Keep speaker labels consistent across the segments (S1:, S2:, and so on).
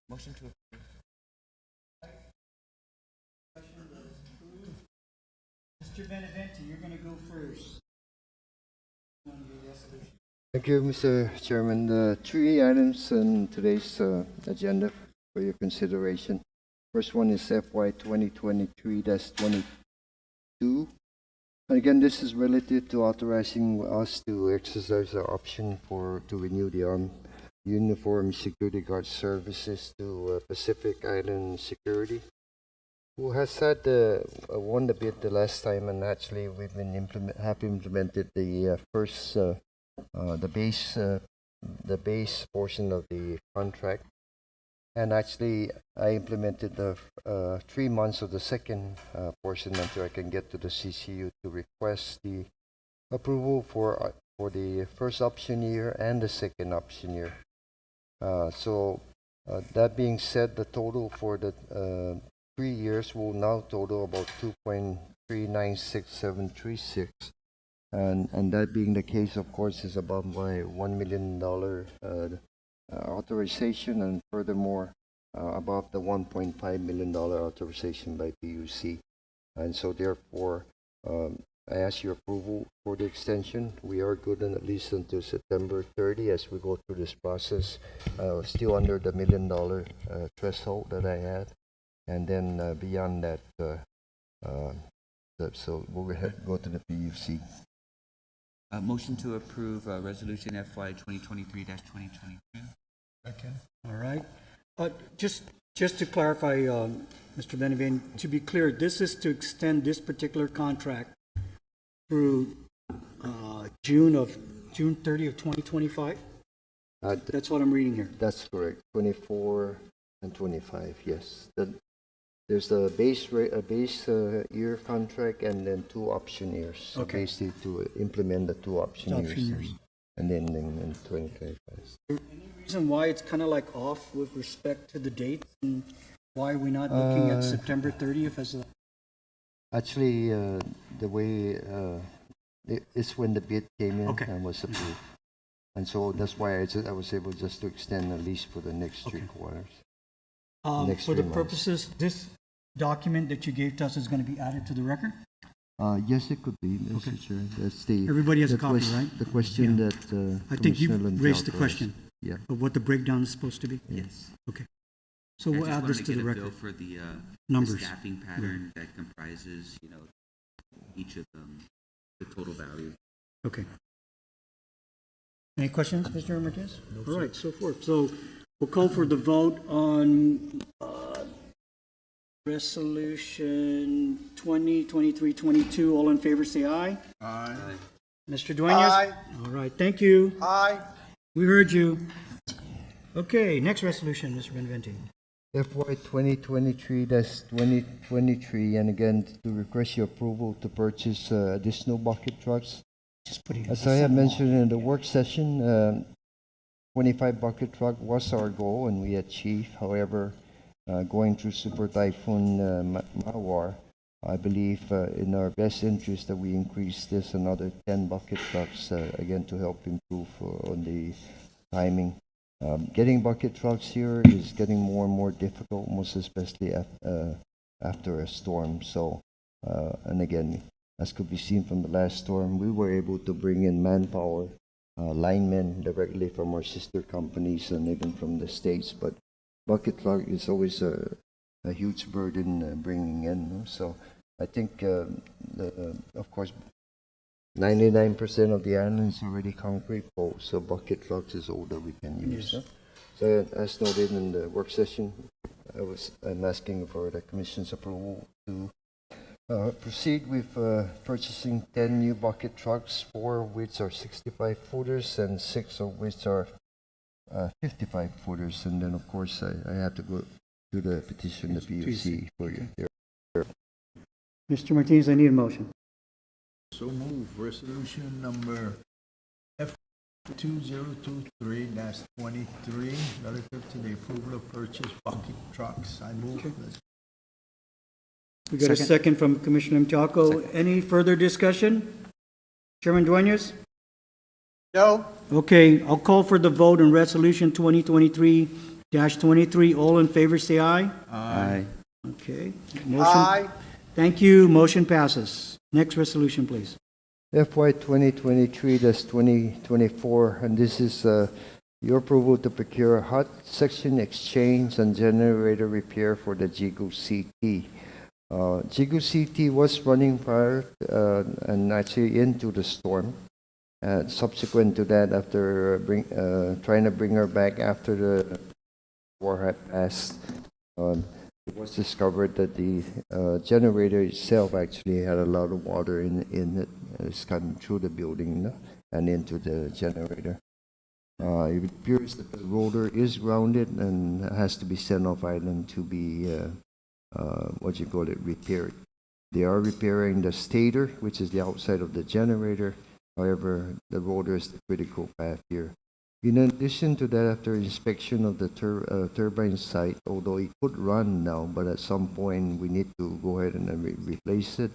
S1: Motion to approve.
S2: Mr. Benavente, you're going to go first. On your resolution.
S3: Thank you, Mr. Chairman. The three items on today's agenda for your consideration. First one is FY 2023-22. And again, this is related to authorizing us to exercise our option to renew the Armed Uniform Security Guard services to Pacific Island Security, who has had won the bid the last time, and actually we've been implemented the first the base portion of the contract, and actually I implemented the 3 months of the second portion until I can get to the CCU to request the approval for the first option year and the second option year. That being said, the total for the 3 years will now total about 2.396736, and that being the case, of course, is above my $1 million authorization, and furthermore above the $1.5 million authorization by PUC, and so therefore I ask your approval for the extension. We are good at least until September 30 as we go through this process, still under the $1 million threshold that I had. And then beyond that, so we'll go to the PUC.
S1: Motion to approve resolution FY 2023-2022.
S2: Second. All right. Just to clarify, Mr. Benavente, to be clear, this is to extend this particular contract through June 30 of 2025? That's what I'm reading here.
S3: That's correct. 24 and 25, yes. There's the base year contract and then 2 option years. So
S2: Okay.
S3: basically to implement the 2 option years. And then in 2025.
S2: Any reason why it's kind of like off with respect to the dates, and why are we not looking at September 30th as a...
S3: Actually, the way it's when the bid came in
S2: Okay.
S3: and was approved. And so that's why I was able just to extend at least for the next 3 quarters. Next
S2: For
S3: 3
S2: the
S3: months.
S2: purposes, this document that you gave to us is going to be added to the record?
S3: Yes, it could be, Mr. Chair. That's the
S2: Everybody has a
S3: the
S2: copy,
S3: ques-
S2: right?
S3: The question that
S2: I think you
S3: Commissioner
S2: raised the
S3: Lanzalco
S2: question
S3: Yeah.
S2: of what the breakdown is supposed to be.
S1: Yes.
S2: Okay. So we'll add this to the
S1: I
S2: record.
S1: just wanted to get a feel for the
S2: Numbers.
S1: staffing pattern that comprises, each of them, the total value.
S2: Okay. Any questions, Mr. Martinez? All right, so forth. So we'll call for the vote on resolution 2023-22. All in favor, say aye.
S4: Aye.
S2: Mr. Dueñas?
S4: Aye.
S2: All right, thank you.
S4: Aye.
S2: We heard you. Okay, next resolution, Mr. Benavente.
S3: FY 2023-2023, and again, to request your approval to purchase additional bucket trucks.
S2: Just putting it
S3: As I have mentioned in the work session, 25 bucket truck was our goal, and we achieved. However, going through Super Typhoon Mawar, I believe in our best interest that we increase this another 10 bucket trucks, again, to help improve on the timing. Getting bucket trucks here is getting more and more difficult, most especially after a storm. So, and again, as could be seen from the last storm, we were able to bring in manpower, linemen directly from our sister companies and even from the States. But bucket truck is always a huge burden bringing in. No? So I think, of course, 99% of the island is already concrete poles, so bucket trucks is all that we can use.
S2: Yes.
S3: So as noted in the work session, I'm asking for the Commission's approval to proceed with purchasing 10 new bucket trucks, 4 of which are 65 footers and 6 of which are 55 footers. And then, of course, I have to go to the petition, the PUC, for their.
S2: Mr. Martinez, I need a motion.
S4: So move. Resolution number F 2023-23, relative to the approval of purchase bucket trucks. I move.
S2: Okay. We got a second from Commissioner Mchako. Any further discussion? Chairman Dueñas?
S4: No.
S2: Okay, I'll call for the vote on resolution 2023 2023-23. All in favor, say aye.
S1: Aye.
S2: Okay. Motion. Thank you. Motion passes. Next resolution, please.
S3: FY 2023-2024, and this is your approval to procure a hot section exchange and generator repair for the Gpwa. Gpwa was running prior and actually into the storm. Subsequent to that, after trying to bring her back after the war had passed, it was discovered that the generator itself actually had a lot of water in it. It's coming through the building and into the generator. It appears that the rotor is grounded and has to be sent off island to be repaired. They are repairing the stator, which is the outside of the generator. However, the rotor is the critical path here. In addition to that, after inspection of the turbine site, although it could run now, but at some point we need to go ahead and replace it.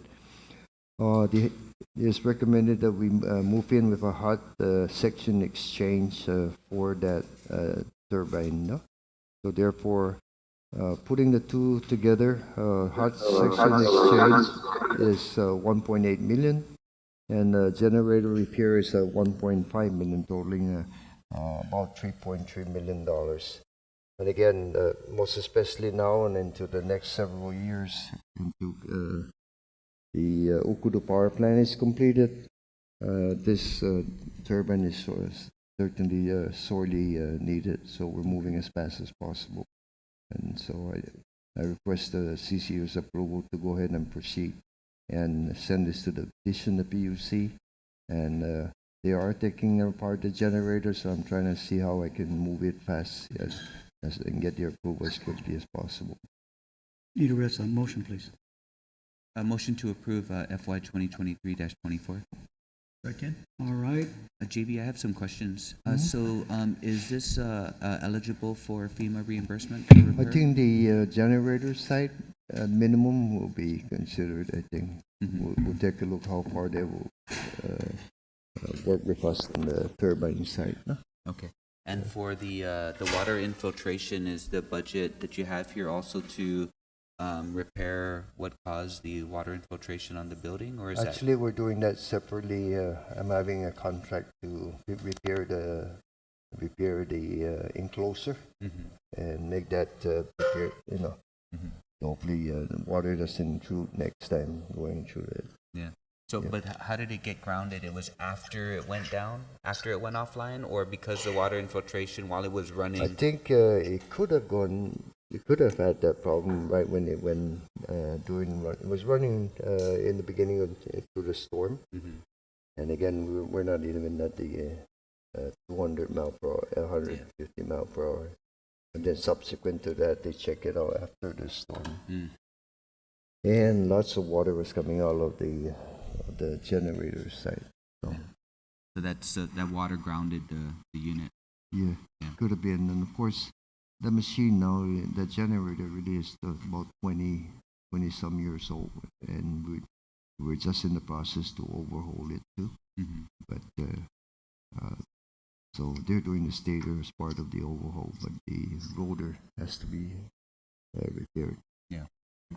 S3: It is recommended that we move in with a hot section exchange for that turbine. No? So therefore, putting the two together, hot section exchange is 1.8 million, and generator repair is 1.5 million, totaling about $3.3 million. And again, most especially now and into the next several years, into the Ukudu power plant is completed, this turbine is certainly sorely needed, so we're moving as fast as possible. And so I request the CCU's approval to go ahead and proceed and send this to the petition, the PUC, and they are taking apart the generator, so I'm trying to see how I can move it fast and get the approval as quickly as possible.
S2: Need a motion, please.
S1: A motion to approve FY 2023-24.
S4: Second?
S2: All right.
S1: JB, I have some questions. So is this eligible for FEMA reimbursement?
S3: I think the generator site minimum will be considered. I think we'll take a look how far they will work with us on the turbine site. No?
S1: Okay. And for the water infiltration, is the budget that you have here also to repair what caused the water infiltration on the building, or is
S3: actually we're doing that separately? I'm having a contract to repair the enclosure and make that prepared. Hopefully the water doesn't intrude next time going through it.
S1: Yeah. So, but how did it get grounded? It was after it went down, after it went offline, or because the water infiltration while it was running?
S3: I think it could have gone. You could have had that problem right when it went during run. It was running in the beginning of through the storm, and again we're not even at the 200 mile per hour, 150 mile per hour, and then subsequent to that they check it out after the storm, and lots of water was coming out of the generator site. So
S1: that's that water grounded the unit.
S3: Yeah, could have been, and of course. The machine now, the generator really is about 20 some years old, and we're just in the process to overhaul it too. But so they're doing the stator as part of the overhaul, but the rotor has to be repaired.
S1: Yeah.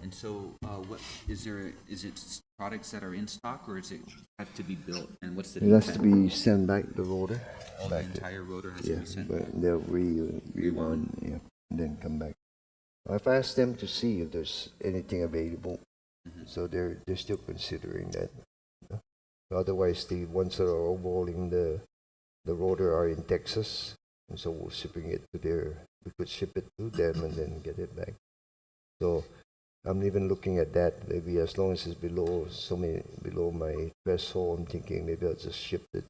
S1: And so, what is there? Is it products that are in stock, or is it have to be built? And what's the?
S3: It has to be sent back the rotor.
S1: The entire rotor has to be sent.
S3: But they'll rerun, and then come back. I've asked them to see if there's anything available, so they're still considering that. Otherwise, the ones that are overhauling the rotor are in Texas, and so we're shipping it to there. We could ship it to them and then get it back. So. I'm even looking at that. Maybe as long as it's below my threshold, I'm thinking maybe I'll just ship the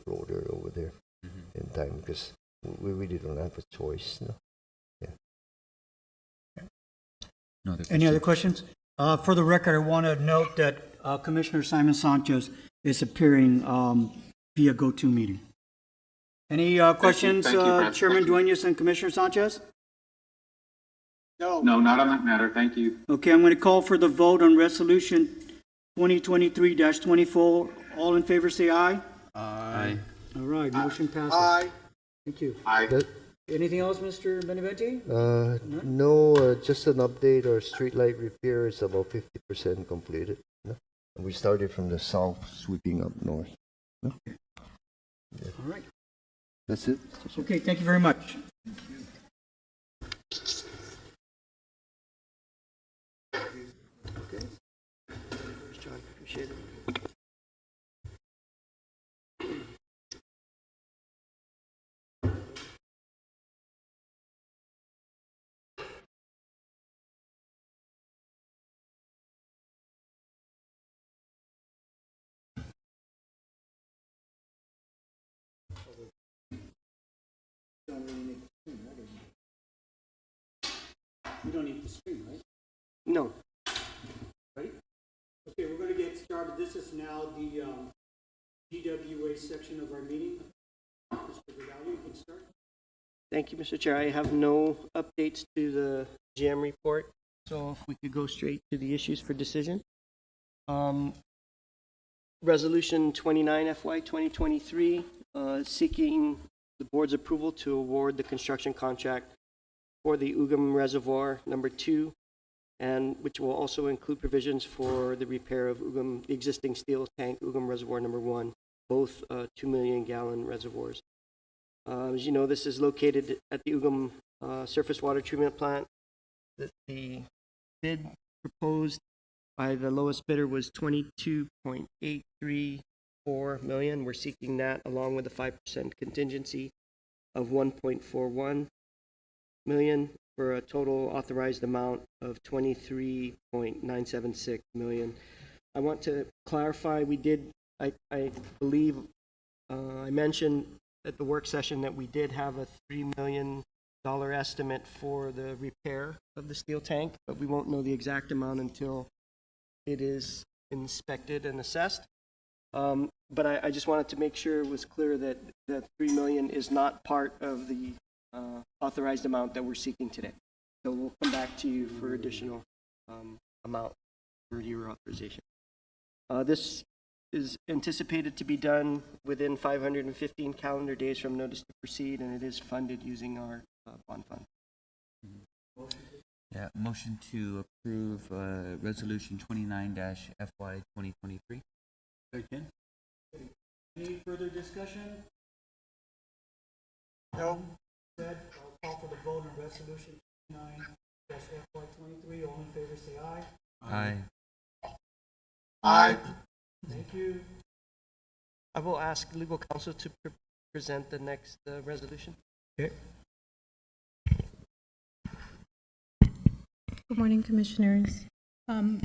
S3: rotor over there in time, because we really don't have a choice. No?
S1: No
S2: Any other questions? For the record, I want to note that Commissioner Simon Sanchez is appearing via GoToMeeting. Any questions,
S5: Thank you,
S2: Chairman Duenas and Commissioner Sanchez?
S5: No, not on that matter. Thank you.
S2: Okay, I'm going to call for the vote on Resolution 2023-24. All in favor, say aye.
S1: Aye.
S2: All right, motion passes. Aye. Thank you.
S5: Aye.
S2: Anything else, Mr. Benavente?
S3: No, just an update. Our streetlight repair is about 50% completed. No? And we started from the south, sweeping up north. No?
S2: All right.
S3: That's it.
S2: Okay, thank you very much.
S6: John, appreciate it.
S2: We don't need to screen, right?
S6: No.
S2: Ready? Okay, we're going to get started. This is now the GWA section of our meeting. Mr. Vidal, you can start.
S6: Thank you, Mr. Chair. I have no updates to the GM report, so if we could go straight to the issues for decision. Resolution 29 FY 2023, seeking the board's approval to award the construction contract for the Ugam Reservoir number 2, and which will also include provisions for the repair of Ugam, the existing steel tank Ugam Reservoir number 1, both 2 million gallon reservoirs. As you know, this is located at the Ugam surface water treatment plant. The bid proposed by the lowest bidder was $22.834 million. We're seeking that along with a 5% contingency of $1.41 million for a total authorized amount of $23.976 million. I want to clarify, I believe I mentioned at the work session that we did have a $3 million estimate for the repair of the steel tank, but we won't know the exact amount until it is inspected and assessed. But I just wanted to make sure it was clear that the $3 million is not part of the authorized amount that we're seeking today. So we'll come back to you for additional amount for your authorization. This is anticipated to be done within 515 calendar days from notice to proceed, and it is funded using our bond fund.
S1: Yeah, motion to approve resolution 29-FY 2023.
S2: Second. Any further discussion? No. Said, I'll call for the vote on resolution 29-FY23. All in favor say aye.
S1: Aye.
S2: Aye. Thank you.
S6: I will ask legal counsel to present the next resolution.
S2: Okay.
S7: Good morning, Commissioners.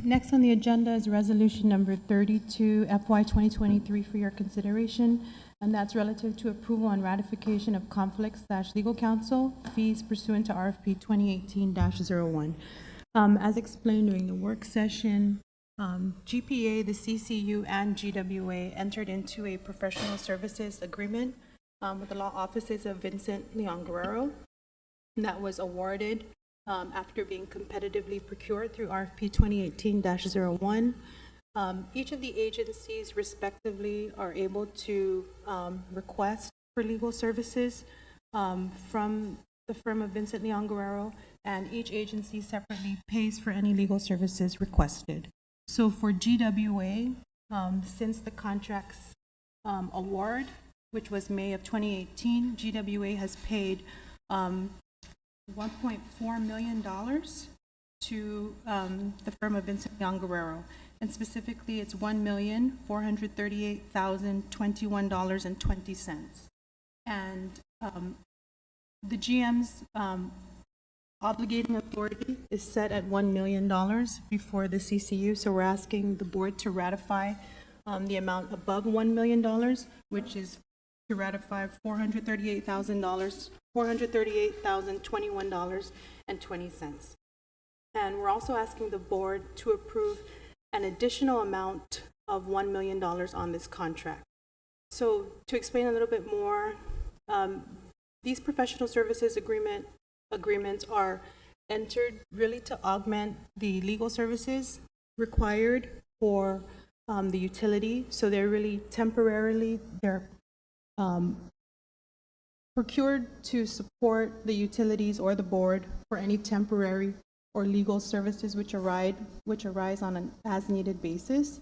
S7: Next on the agenda is resolution number 32 FY 2023 for your consideration, and that's relative to approval and ratification of conflict/legal counsel fees pursuant to RFP 2018-01. As explained during the work session, GPA, the CCU, and GWA entered into a professional services agreement with the law offices of Vincent Leon Guerrero that was awarded after being competitively procured through RFP 2018-01. Each of the agencies respectively are able to request for legal services from the firm of Vincent Leon Guerrero, and each agency separately pays for any legal services requested. So for GWA, since the contract's award, which was May of 2018, GWA has paid $1.4 million to the firm of Vincent Leon Guerrero, and specifically it's $1,438,021.20. And the GM's obligating authority is set at $1 million before the CCU, so we're asking the board to ratify the amount above $1 million, which is to ratify $438,021.20. And we're also asking the board to approve an additional amount of $1 million on this contract. So to explain a little bit more, these professional services agreements are entered really to augment the legal services required for the utility. So they're really temporarily, they're procured to support the utilities or the board for any temporary or legal services which arise on an as-needed basis.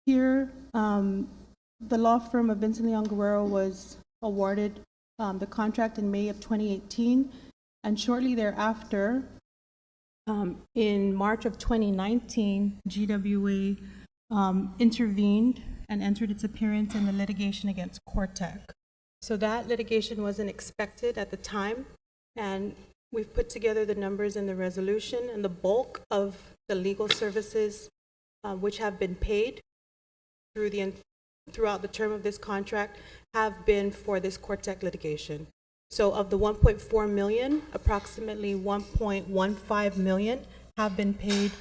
S7: Here, the law firm of Vincent Leon Guerrero was awarded the contract in May of 2018, and shortly thereafter, in March of 2019, GWA intervened and entered its appearance in the litigation against Cortec. So that litigation wasn't expected at the time, and we've put together the numbers in the resolution, and the bulk of the legal services which have been paid throughout the term of this contract have been for this Cortec litigation. So of the 1.4 million, approximately 1.15 million have been paid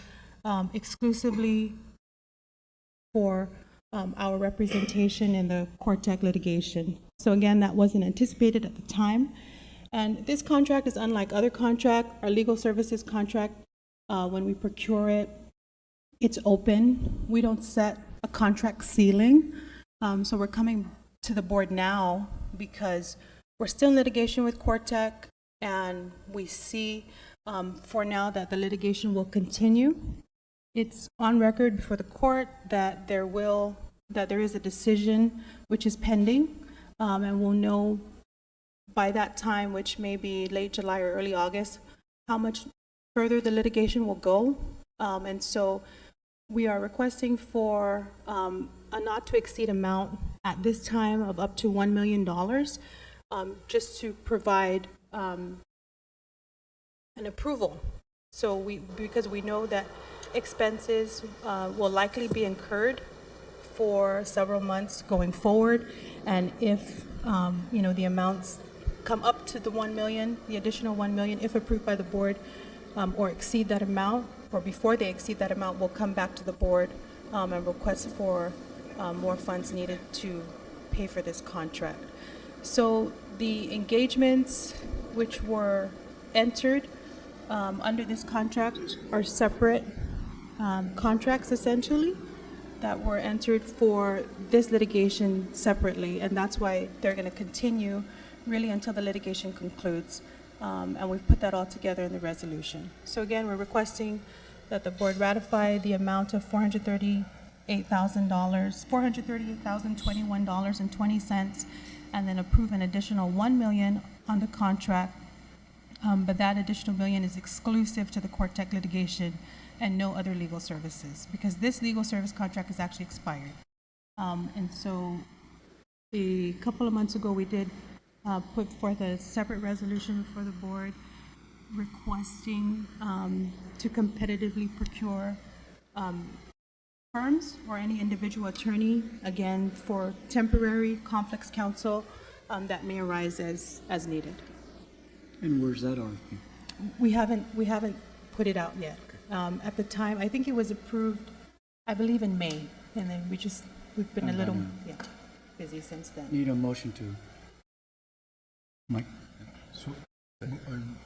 S7: exclusively for our representation in the Cortec litigation. So again, that wasn't anticipated at the time. And this contract is unlike other contracts. Our legal services contract, when we procure it, it's open. We don't set a contract ceiling. So we're coming to the board now because we're still in litigation with Cortec, and we see for now that the litigation will continue. It's on record before the court that there is a decision which is pending, and we'll know by that time, which may be late July or early August, how much further the litigation will go. And so we are requesting for a not to exceed amount at this time of up to $1 million, just to provide an approval. So because we know that expenses will likely be incurred for several months going forward, and if the amounts come up to the 1 million, the additional 1 million, if approved by the board, or exceed that amount, or before they exceed that amount, we'll come back to the board and request for more funds needed to pay for this contract. So the engagements which were entered under this contract are separate contracts, essentially, that were entered for this litigation separately, and that's why they're going to continue really until the litigation concludes. And we've put that all together in the resolution. So again, we're requesting that the board ratify the amount of $438,021.20, and then approve an additional $1 million on the contract. But that additional $1 million is exclusive to the Cortec litigation and no other legal services, because this legal service contract is actually expired. And so a couple of months ago, we did put forth a separate resolution for the board requesting to competitively procure firms or any individual attorney, again, for temporary conflicts counsel that may arise as needed.
S2: And where's that RFP?
S7: We haven't put it out yet. At the time, I think it was approved, I believe in May, and then we've been a little busy since then.
S2: Need a motion to, Mike?
S4: So, I move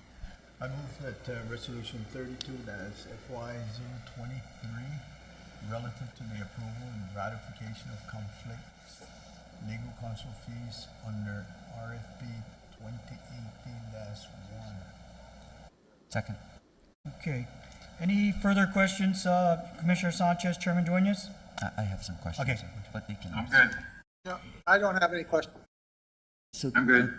S4: that resolution 32-FY023, relative to the approval and ratification of conflicts, legal counsel fees under RFP 2018-1.
S1: Second.
S8: Okay. Any further questions, Commissioner Sanchez, Chairman Dueñas?
S1: I have some questions.
S8: Okay.
S1: But they can
S5: I'm
S1: answer.
S5: good.
S4: No, I don't have any questions.
S1: So,
S5: I'm good.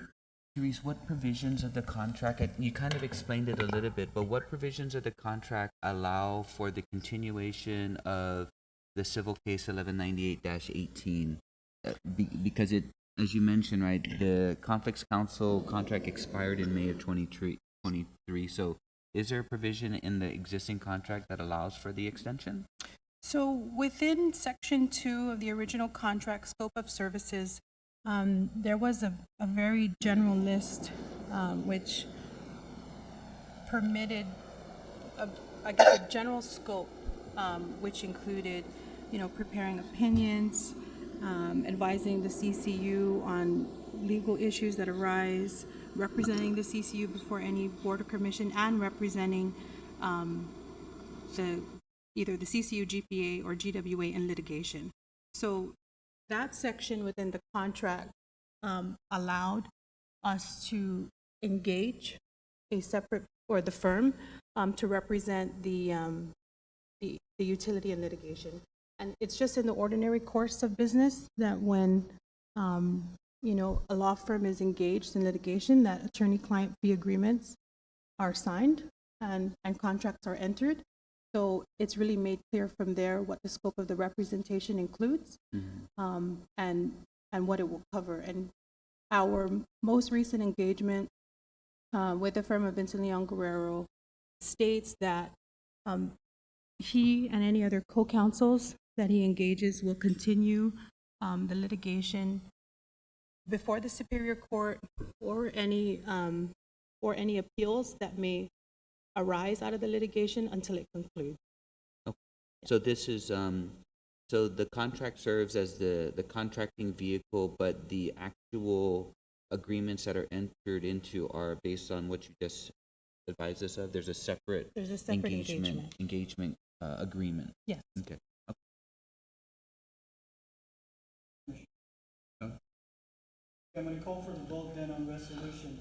S1: Therese, what provisions of the contract, you kind of explained it a little bit, but what provisions of the contract allow for the continuation of the civil case 1198-18? Because it, as you mentioned, right, the conflicts counsel contract expired in May of 23. So is there a provision in the existing contract that allows for the extension?
S7: So within Section 2 of the original contract scope of services, there was a very general list which permitted, a general scope, which included, preparing opinions, advising the CCU on legal issues that arise, representing the CCU before any board or commission, and representing either the CCU, Gpwa, or GWA in litigation. So that section within the contract allowed us to engage a separate, or the firm, to represent the utility in litigation. And it's just in the ordinary course of business that when, a law firm is engaged in litigation, that attorney-client fee agreements are signed and contracts are entered. So it's really made clear from there what the scope of the representation includes, and what it will cover. And our most recent engagement with the firm of Vincent Leon Guerrero states that he and any other co-counsels that he engages will continue the litigation before the Superior Court, or any appeals that may arise out of the litigation until it concludes.
S1: So this is, so the contract serves as the contracting vehicle, but the actual agreements that are entered into are based on what you just advised us of? There's a separate engagement agreement?
S7: Yes.
S1: Okay.
S2: I'm going to call for the vote then on resolution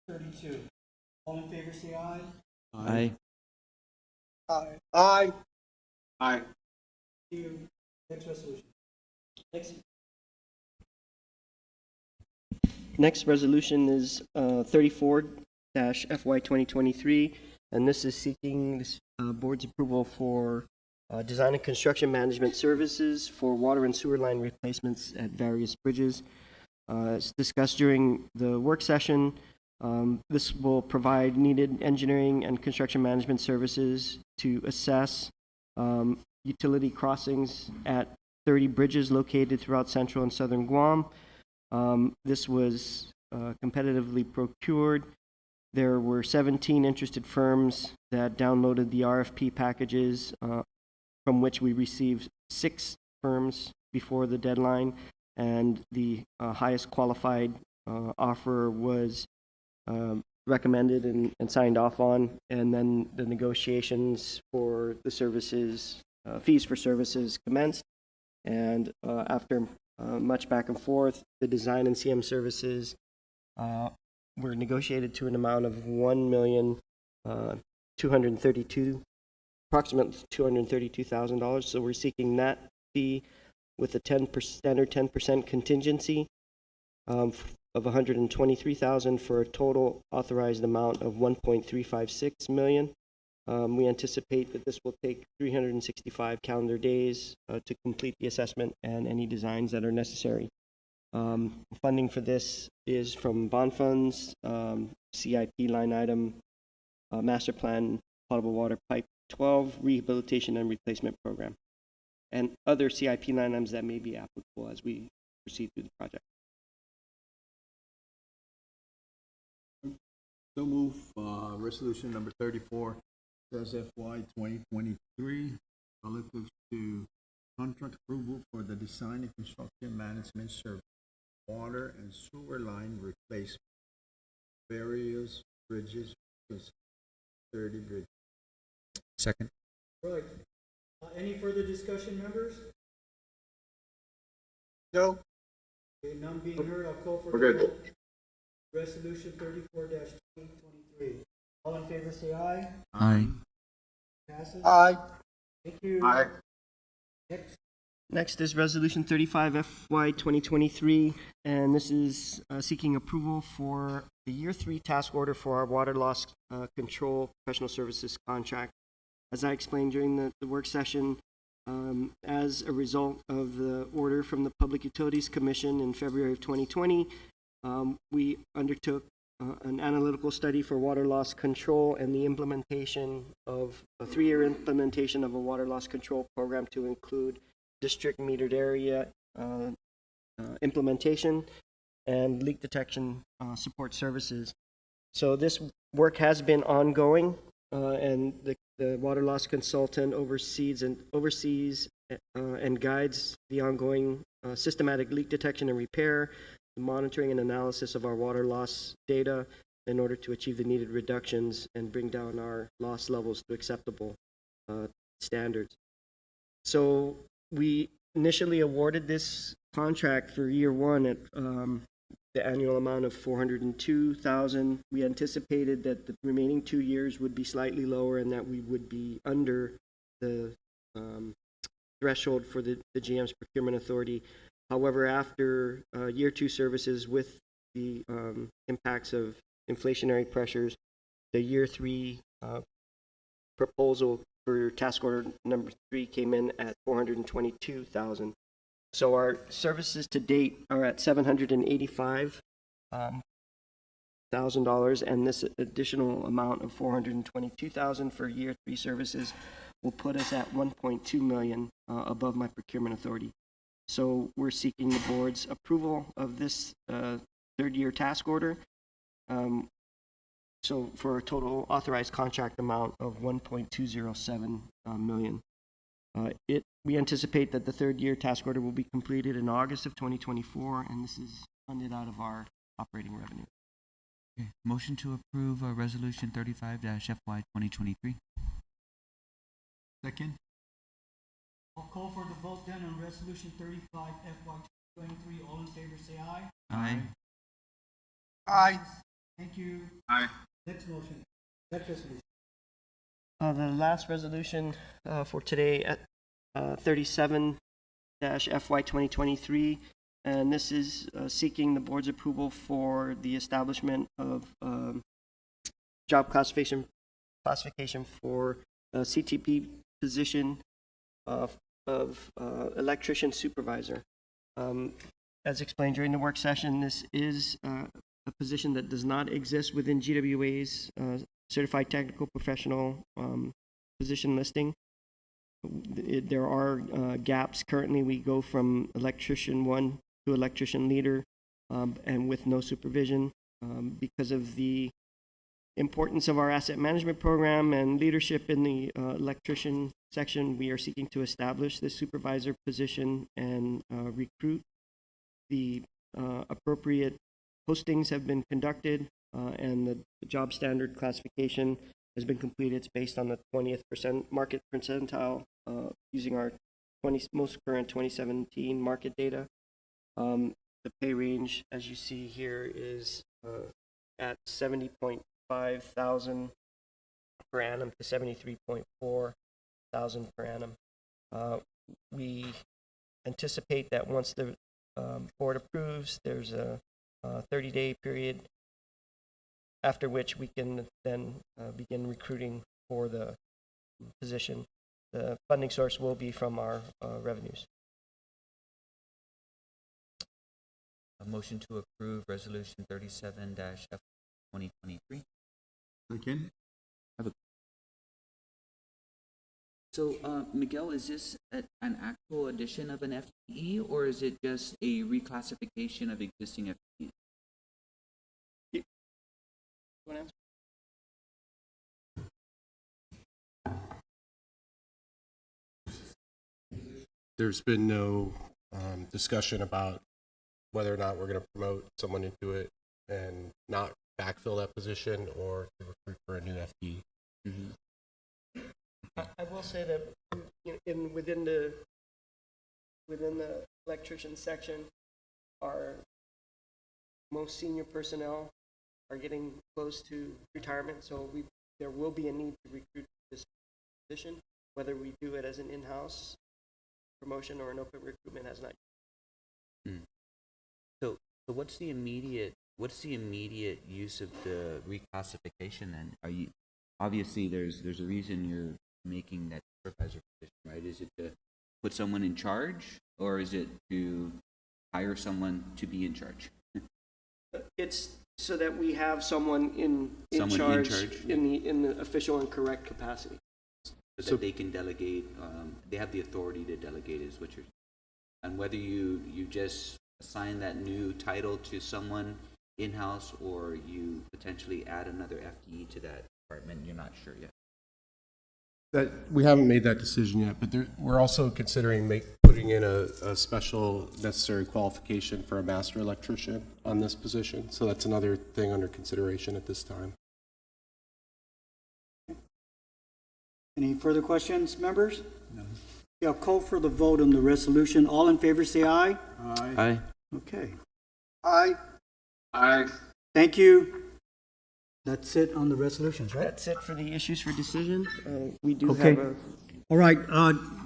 S2: 32. All in favor, say aye.
S1: Aye.
S6: Aye. Aye.
S5: Aye.
S2: Thank you. Next resolution.
S6: Next resolution is 34-FY 2023, and this is seeking this board's approval for design and construction management services for water and sewer line replacements at various bridges. As discussed during the work session, this will provide needed engineering and construction management services to assess utility crossings at 30 bridges located throughout central and southern Guam. This was competitively procured. There were 17 interested firms that downloaded the RFP packages, from which we received 6 firms before the deadline, and the highest qualified offer was recommended and signed off on, and then the negotiations for the services, fees for services commenced, and after much back and forth, the design and CM services were negotiated to an amount of approximately $232,000. So we're seeking that fee with a 10% contingency of $123,000 for a total authorized amount of $1.356 million. We anticipate that this will take 365 calendar days to complete the assessment and any designs that are necessary. Funding for this is from bond funds, CIP line item, master plan, potable water pipe 12, rehabilitation and replacement program, and other CIP line items that may be applicable as we proceed through the project.
S4: So move, resolution number 34, says FY 2023, relative to contract approval for the design and construction management service, water and sewer line replacement, various bridges, 30 bridges.
S1: Second.
S2: Right. Any further discussion, members?
S6: No.
S2: Okay, none being heard, I'll call for
S5: We're
S2: the
S5: good.
S2: vote. Resolution 34-2023. All in favor, say aye.
S1: Aye.
S2: Passes.
S6: Aye.
S2: Thank you.
S5: Aye.
S2: Next.
S6: Next is Resolution 35 FY 2023, and this is seeking approval for the Year 3 task order for our water loss control professional services contract. As I explained during the work session, as a result of the order from the Public Utilities Commission in February of 2020, we undertook an analytical study for water loss control and the implementation of a 3-year implementation of a water loss control program to include district metered area implementation and leak detection support services. So this work has been ongoing, and the water loss consultant oversees and guides the ongoing systematic leak detection and repair, the monitoring and analysis of our water loss data in order to achieve the needed reductions and bring down our loss levels to acceptable standards. So we initially awarded this contract for year one at the annual amount of $402,000. We anticipated that the remaining 2 years would be slightly lower and that we would be under the threshold for the GM's procurement authority. However, after year two services with the impacts of inflationary pressures, the year three proposal for task order number 3 came in at $422,000. So our services to date are at $785,000, and this additional amount of $422,000 for year 3 services will put us at $1.2 million above my procurement authority. So we're seeking the board's approval of this third-year task order. So for a total authorized contract amount of $1.207 million. We anticipate that the third-year task order will be completed in August of 2024, and this is funded out of our operating revenue.
S1: Okay. Motion to approve Resolution 35-FY 2023.
S4: Second?
S8: I'll call for the vote then on resolution 35 FY 2023. All in favor say aye.
S1: Aye.
S4: Aye.
S8: Thank you.
S5: Aye.
S8: Next motion. Next resolution.
S6: The last resolution for today at 37-FY 2023, and this is seeking the board's approval for the establishment of job classification for a CTP position of electrician supervisor. As explained during the work session, this is a position that does not exist within GWA's certified technical professional position listing. There are gaps. Currently, we go from electrician 1 to electrician leader, and with no supervision. Because of the importance of our asset management program and leadership in the electrician section, we are seeking to establish this supervisor position and recruit. The appropriate postings have been conducted, and the job standard classification has been completed. It's based on the 20th market percentile using our most current 2017 market data. The pay range, as you see here, is at $70.5 thousand per annum to $73.4 thousand per annum. We anticipate that once the board approves, there's a 30-day period after which we can then begin recruiting for the position. The funding source will be from our revenues.
S1: A motion to approve Resolution 37-F 2023.
S4: Second?
S1: So, Miguel, is this an actual addition of an FTE, or is it just a reclassification of existing FTEs?
S9: There's been no discussion about whether or not we're going to promote someone into it and not backfill that position or to recruit for a new FTE.
S1: Mm-hmm.
S6: I will say that within the electrician section, our most senior personnel are getting close to retirement, so there will be a need to recruit this position. Whether we do it as an in-house promotion or an open recruitment has not.
S1: So what's the immediate use of the reclassification then? Are you obviously there's a reason you're making that supervisor position, right? Is it to put someone in charge, or is it to hire someone to be in charge?
S6: It's so that we have someone in charge in the official and correct capacity.
S1: So that they can delegate, they have the authority to delegate is what you're saying. And whether you just assign that new title to someone in-house or you potentially add another FTE to that department, you're not sure yet.
S9: That we haven't made that decision yet, but we're also considering putting in a special necessary qualification for a master electrician on this position. So that's another thing under consideration at this time.
S2: Any further questions, members?
S4: No.
S2: Yeah, I'll call for the vote on the resolution. All in favor, say aye.
S4: Aye.
S1: Aye.
S2: Okay.
S4: Aye.
S5: Aye.
S2: Thank you. That's it on the resolutions, right?
S6: That's it for the issues for decision. We do
S2: Okay.
S6: have a
S2: All right,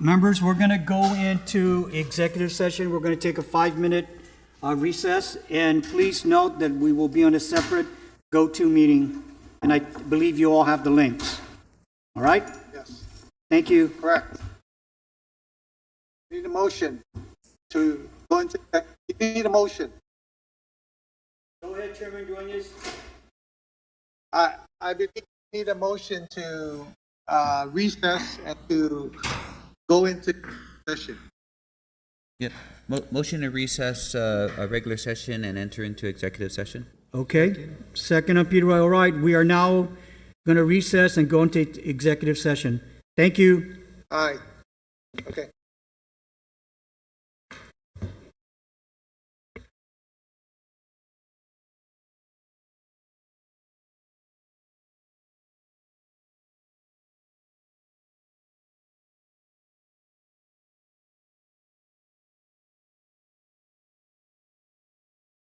S2: members, we're going to go into executive session. We're going to take a 5-minute recess. And please note that we will be on a separate go-to meeting. And I believe you all have the links. All right?
S4: Yes,
S2: Thank you.
S4: correct. Need a motion to go into, you need a motion.
S2: Go ahead, Chairman Dueñas.
S4: I believe we need a motion to recess and to go into session.
S1: Yep. Motion to recess a regular session and enter into executive session.
S2: Okay. Second on Peter. All right, we are now going to recess and go into executive session. Thank you.
S4: Aye. Okay.